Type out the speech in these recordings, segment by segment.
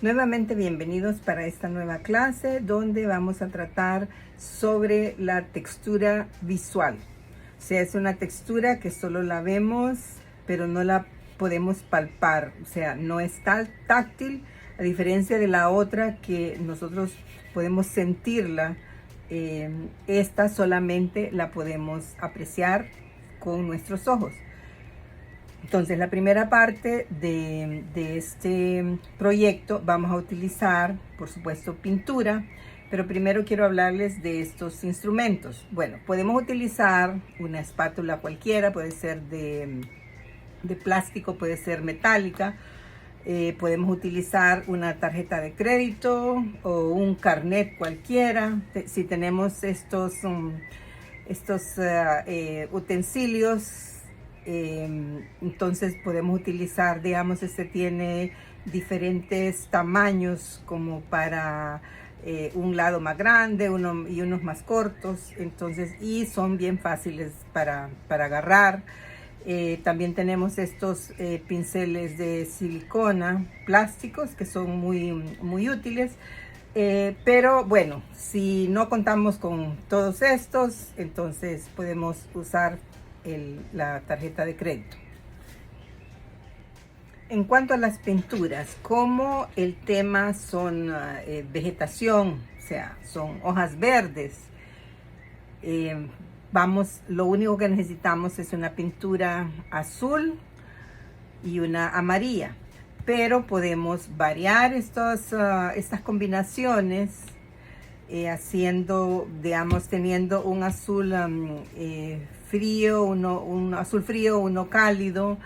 Nuevamente bienvenidos para esta nueva clase donde vamos a tratar sobre la textura visual. O sea, es una textura que solo la vemos, pero no la podemos palpar. O sea, no es táctil, a diferencia de la otra que nosotros podemos sentirla. Esta solamente la podemos apreciar con nuestros ojos. Entonces, la primera parte de este proyecto vamos a utilizar, por supuesto, pintura, pero primero quiero hablarles de estos instrumentos. Bueno, podemos utilizar una espátula cualquiera, puede ser de plástico, puede ser metálica. Podemos utilizar una tarjeta de crédito o un carnet cualquiera. Si tenemos estos utensilios, entonces podemos utilizar, digamos, este tiene diferentes tamaños como para un lado más grande y unos más cortos, entonces, y son bien fáciles para agarrar. También tenemos estos pinceles de silicona plásticos que son muy útiles. Pero bueno, si no contamos con todos estos, entonces podemos usar la tarjeta de crédito. En cuanto a las pinturas, como el tema son vegetación, o sea, son hojas verdes, lo único que necesitamos es una pintura azul y una amarilla. Pero podemos variar estas combinaciones haciendo, digamos, teniendo un azul frío, un azul frío, uno cálido.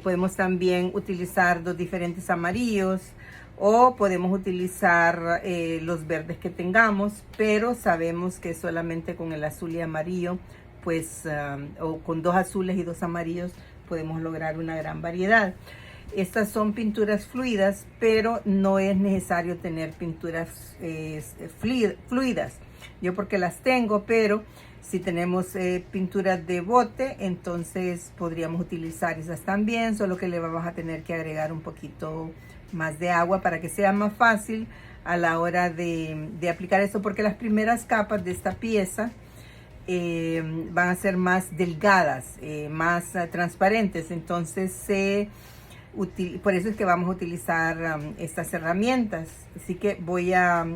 Podemos también utilizar dos diferentes amarillos o podemos utilizar los verdes que tengamos, pero sabemos que solamente con el azul y amarillo, pues, o con dos azules y dos amarillos, podemos lograr una gran variedad. Estas son pinturas fluidas, pero no es necesario tener pinturas fluidas. Yo porque las tengo, pero si tenemos pinturas de bote, entonces podríamos utilizar esas también, solo que le vamos a tener que agregar un poquito más de agua para que sea más fácil a la hora de aplicar esto, porque las primeras capas de esta pieza van a ser más delgadas, más transparentes, entonces por eso es que vamos a utilizar estas herramientas. Así que voy a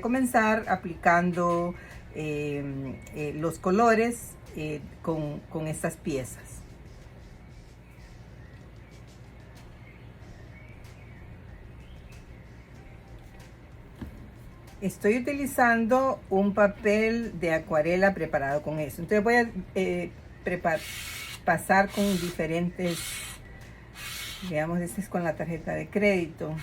comenzar aplicando los colores con estas piezas. Estoy utilizando un papel de acuarela preparado con eso. Entonces voy a pasar con diferentes, digamos, este es con la tarjeta de crédito.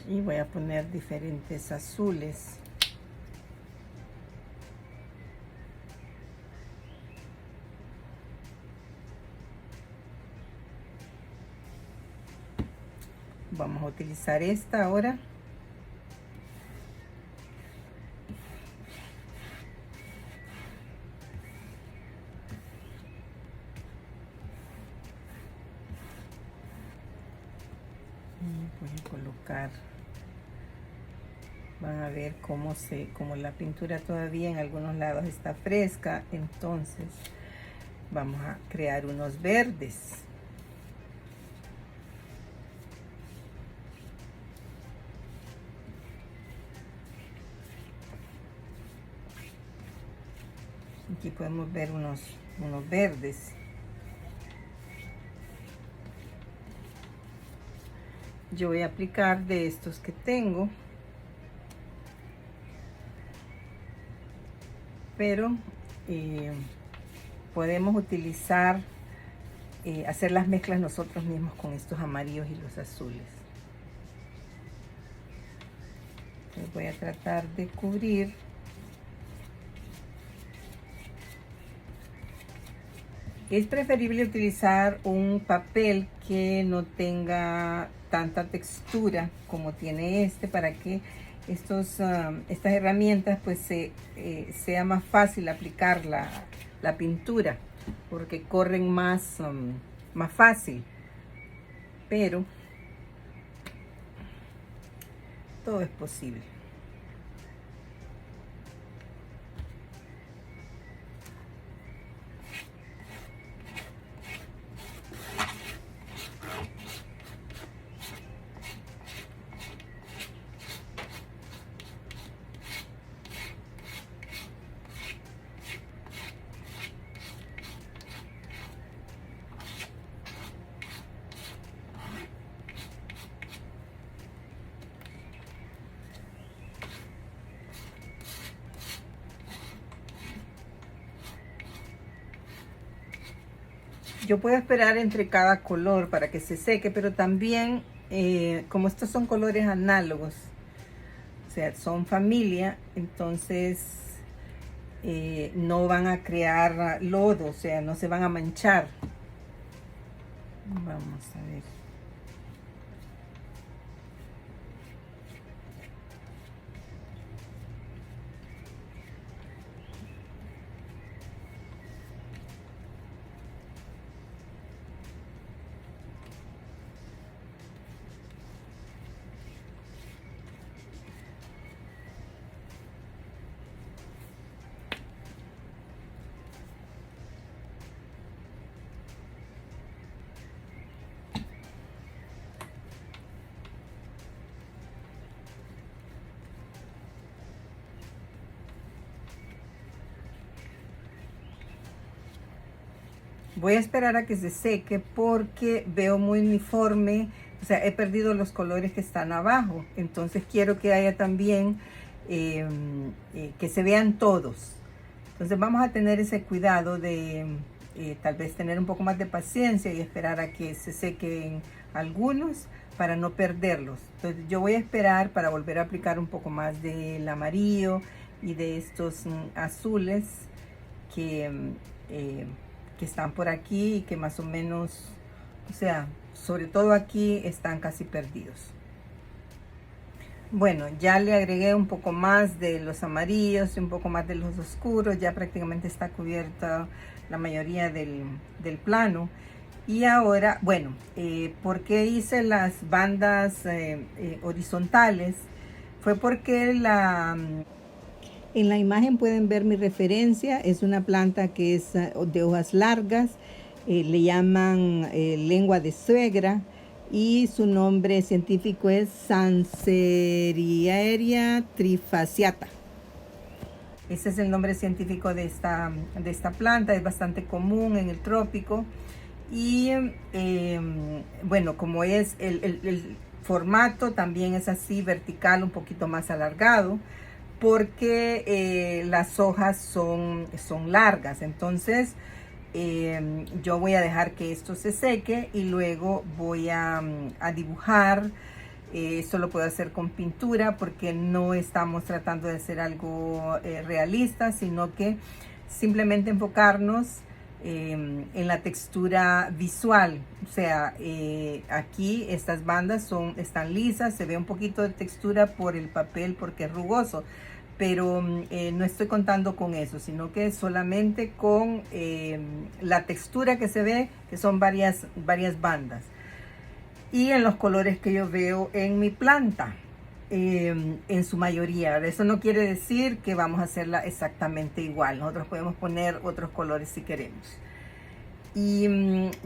Y voy a poner diferentes azules. Vamos a utilizar esta ahora. Voy a colocar, van a ver cómo la pintura todavía en algunos lados está fresca, entonces vamos a crear unos verdes. Aquí podemos ver unos verdes. Yo voy a aplicar de estos que tengo, pero podemos utilizar, hacer las mezclas nosotros mismos con estos amarillos y los azules. Entonces voy a tratar de cubrir Es preferible utilizar un papel que no tenga tanta textura como tiene este, para que estas herramientas pues sea más fácil aplicar la pintura, porque corren más fácil, pero todo es posible. Yo puedo esperar entre cada color para que se seque, pero también como estos son colores análogos, o sea, son familia, entonces no van a crear lodo, o sea, no se van a manchar. Vamos a ver. Voy a esperar a que se seque porque veo muy uniforme, o sea, he perdido los colores que están abajo, entonces quiero que haya también, que se vean todos. Entonces vamos a tener ese cuidado de tal vez tener un poco más de paciencia y esperar a que se sequen algunos para no perderlos. Entonces yo voy a esperar para volver a aplicar un poco más del amarillo y de estos azules que están por aquí y que más o menos, o sea, sobre todo aquí están casi perdidos. Bueno, ya le agregué un poco más de los amarillos y un poco más de los oscuros, ya prácticamente está cubierta la mayoría del plano. Y ahora, bueno, ¿por qué hice las bandas horizontales? Fue porque en la imagen pueden ver mi referencia, es una planta que es de hojas largas, le llaman lengua de suegra y su nombre científico es Sansevieria trifasciata. Ese es el nombre científico de esta planta, es bastante común en el trópico y bueno, como es el formato también es así vertical, un poquito más alargado, porque las hojas son largas. Entonces yo voy a dejar que esto se seque y luego voy a dibujar. Esto lo puedo hacer con pintura porque no estamos tratando de hacer algo realista, sino que simplemente enfocarnos en la textura visual. O sea, aquí estas bandas están lisas, se ve un poquito de textura por el papel porque es rugoso, pero no estoy contando con eso, sino que solamente con la textura que se ve, que son varias bandas. Y en los colores que yo veo en mi planta, en su mayoría. Eso no quiere decir que vamos a hacerla exactamente igual. Nosotros podemos poner otros colores si queremos. Y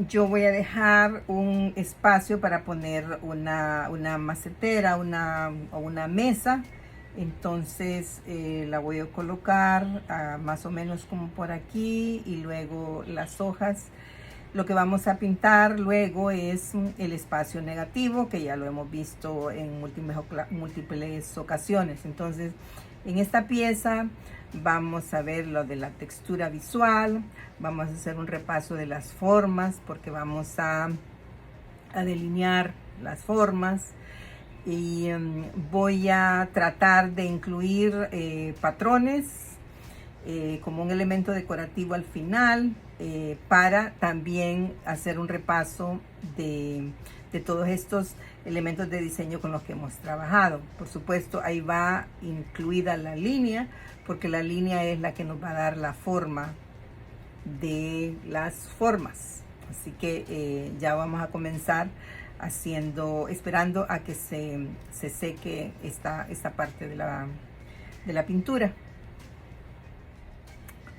yo voy a dejar un espacio para poner una macetera o una mesa. Entonces la voy a colocar más o menos como por aquí, y luego las hojas. Lo que vamos a pintar luego es el espacio negativo, que ya lo hemos visto en múltiples ocasiones. Entonces, en esta pieza vamos a ver lo de la textura visual, vamos a hacer un repaso de las formas, porque vamos a delinear las formas. Y voy a tratar de incluir patrones como un elemento decorativo al final, para también hacer un repaso de de todos estos elementos de diseño con los que hemos trabajado. Por supuesto, ahí va incluida la línea, porque la línea es la que nos va a dar la forma de las formas. Así que ya vamos a comenzar esperando a que se seque esta parte de la pintura.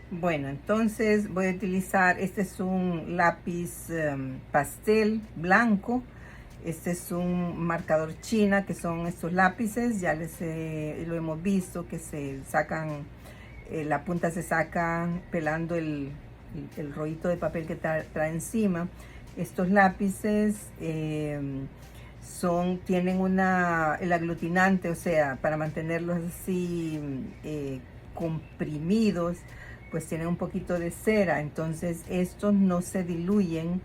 Bueno, entonces voy a utilizar, este es un lápiz pastel blanco. Este es un marcador china, que son estos lápices, ya lo hemos visto, que se sacan, la punta se saca pelando el rollito de papel que trae encima. Estos lápices tienen el aglutinante, o sea, para mantenerlos así comprimidos, pues tienen un poquito de cera. Entonces estos no se diluyen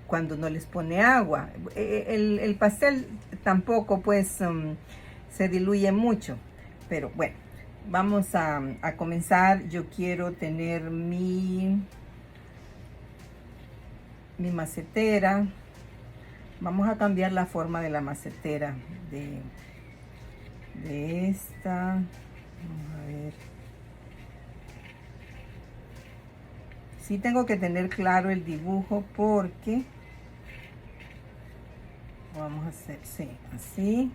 cuando no les pone agua. El pastel tampoco pues se diluye mucho, pero bueno, vamos a comenzar. Yo quiero tener mi macetera. Vamos a cambiar la forma de la macetera de esta. Vamos a ver. Sí tengo que tener claro el dibujo, porque vamos a hacer, sí, así.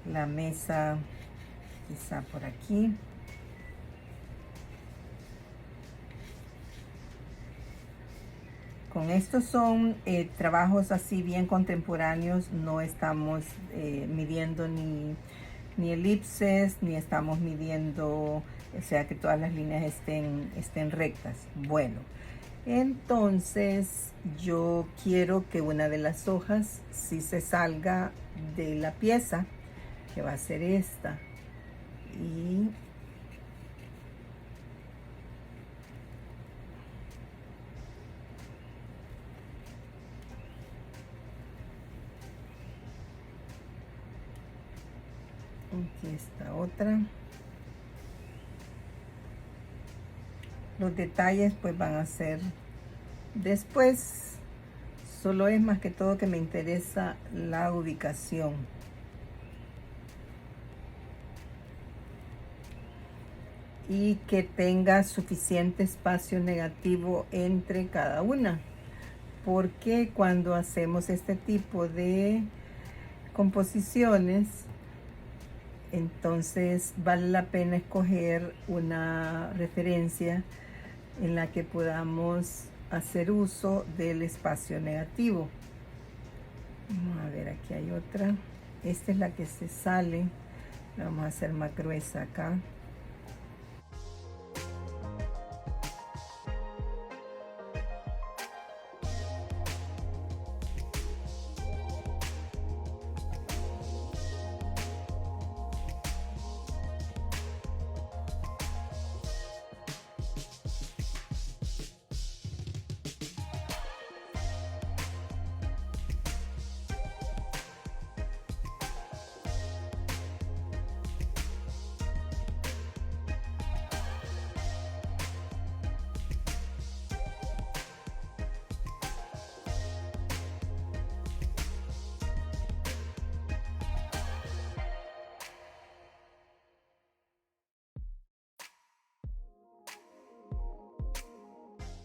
La mesa quizá por aquí. Con estos son trabajos así bien contemporáneos. No estamos midiendo ni elipses, ni estamos midiendo, o sea, que todas las líneas estén rectas. Bueno, entonces yo quiero que una de las hojas sí se salga de la pieza, que va a ser esta. Y aquí está otra. Los detalles pues van a ser después. Solo es más que todo que me interesa la ubicación. Y que tenga suficiente espacio negativo entre cada una. Porque cuando hacemos este tipo de composiciones, entonces vale la pena escoger una referencia en la que podamos hacer uso del espacio negativo. Vamos a ver, aquí hay otra. Esta es la que se sale. La vamos a hacer más gruesa acá.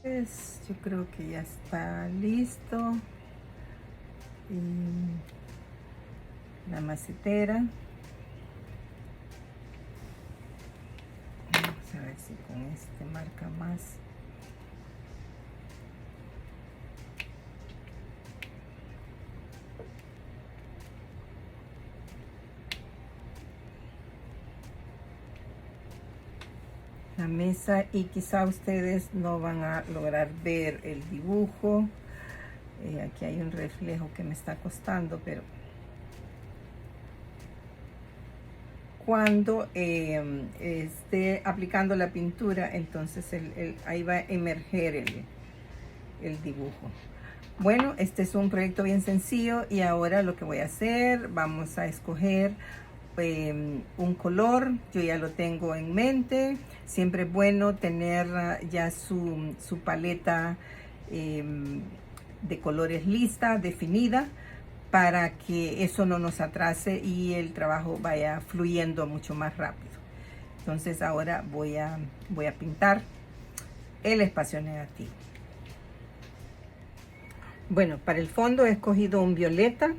Pues yo creo que ya está listo. Y la macetera. Vamos a ver si con este marca más. La mesa, y quizá ustedes no van a lograr ver el dibujo. Aquí hay un reflejo que me está costando, pero cuando esté aplicando la pintura, entonces ahí va a emerger el dibujo. Bueno, este es un proyecto bien sencillo, y ahora lo que voy a hacer, vamos a escoger un color, yo ya lo tengo en mente. Siempre es bueno tener ya su paleta de colores lista, definida, para que eso no nos atrase y el trabajo vaya fluyendo mucho más rápido. Entonces ahora voy a pintar el espacio negativo. Bueno, para el fondo he escogido un violeta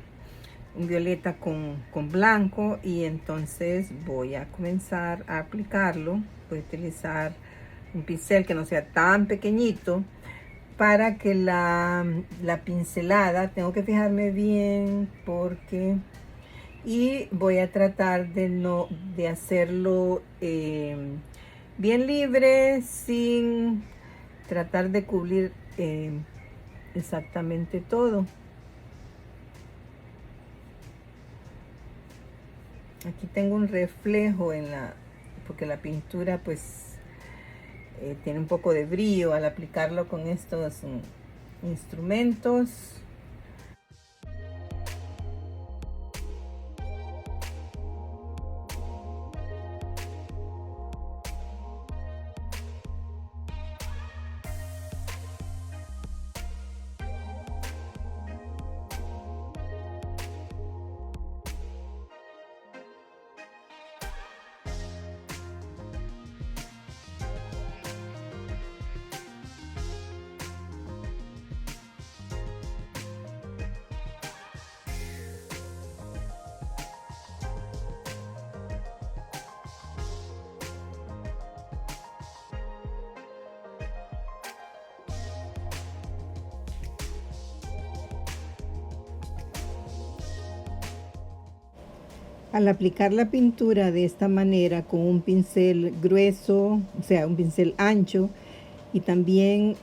con blanco, y entonces voy a comenzar a aplicarlo. Voy a utilizar un pincel que no sea tan pequeñito para que la pincelada, tengo que fijarme bien porque, y voy a tratar de hacerlo bien libre, sin tratar de cubrir exactamente todo. Aquí tengo un reflejo porque la pintura pues tiene un poco de brillo al aplicarlo con estos instrumentos. Al aplicar la pintura de esta manera con un pincel grueso, o sea, un pincel ancho, y también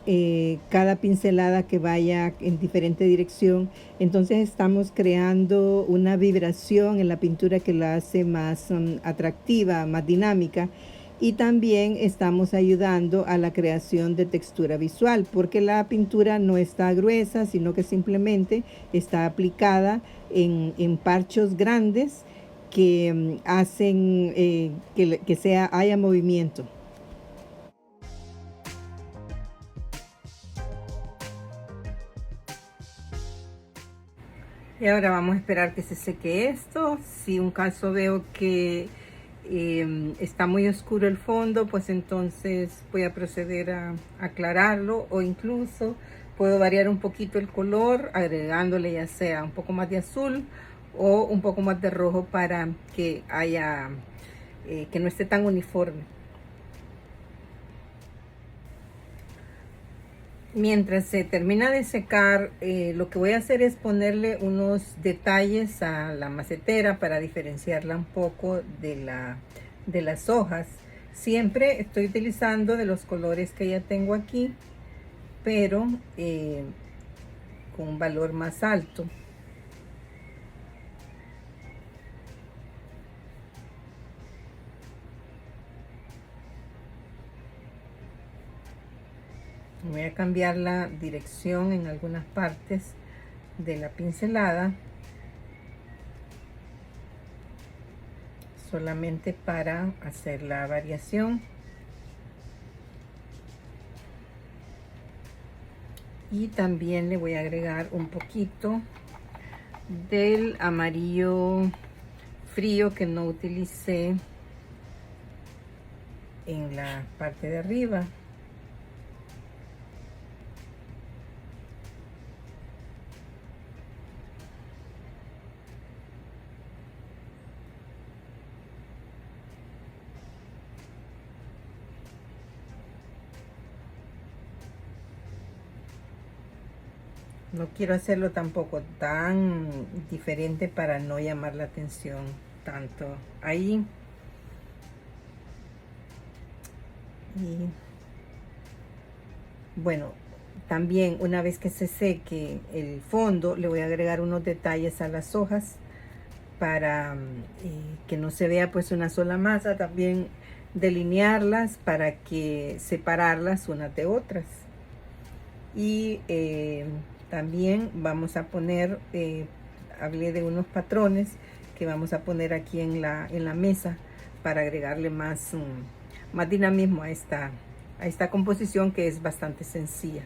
cada pincelada que vaya en diferente dirección, entonces estamos creando una vibración en la pintura que la hace más atractiva, más dinámica, y también estamos ayudando a la creación de textura visual, porque la pintura no está gruesa, sino que simplemente está aplicada en parchos grandes que hacen que haya movimiento. Y ahora vamos a esperar que se seque esto. Si un caso veo que está muy oscuro el fondo, pues entonces voy a proceder a aclararlo, o incluso puedo variar un poquito el color agregándole ya sea un poco más de azul o un poco más de rojo para que haya que no esté tan uniforme. Mientras se termina de secar, lo que voy a hacer es ponerle unos detalles a la macetera para diferenciarla un poco de las hojas. Siempre estoy utilizando de los colores que ya tengo aquí, pero con un valor más alto. Voy a cambiar la dirección en algunas partes de la pincelada, solamente para hacer la variación. Y también le voy a agregar un poquito del amarillo frío que no utilicé en la parte de arriba. No quiero hacerlo tampoco tan diferente para no llamar la atención tanto ahí. Y bueno, también una vez que se seque el fondo, le voy a agregar unos detalles a las hojas para que no se vea pues una sola masa. También delinearlas para que separarlas unas de otras. Y también vamos a poner, hablé de unos patrones que vamos a poner aquí en la mesa para agregarle más dinamismo a esta composición, que es bastante sencilla.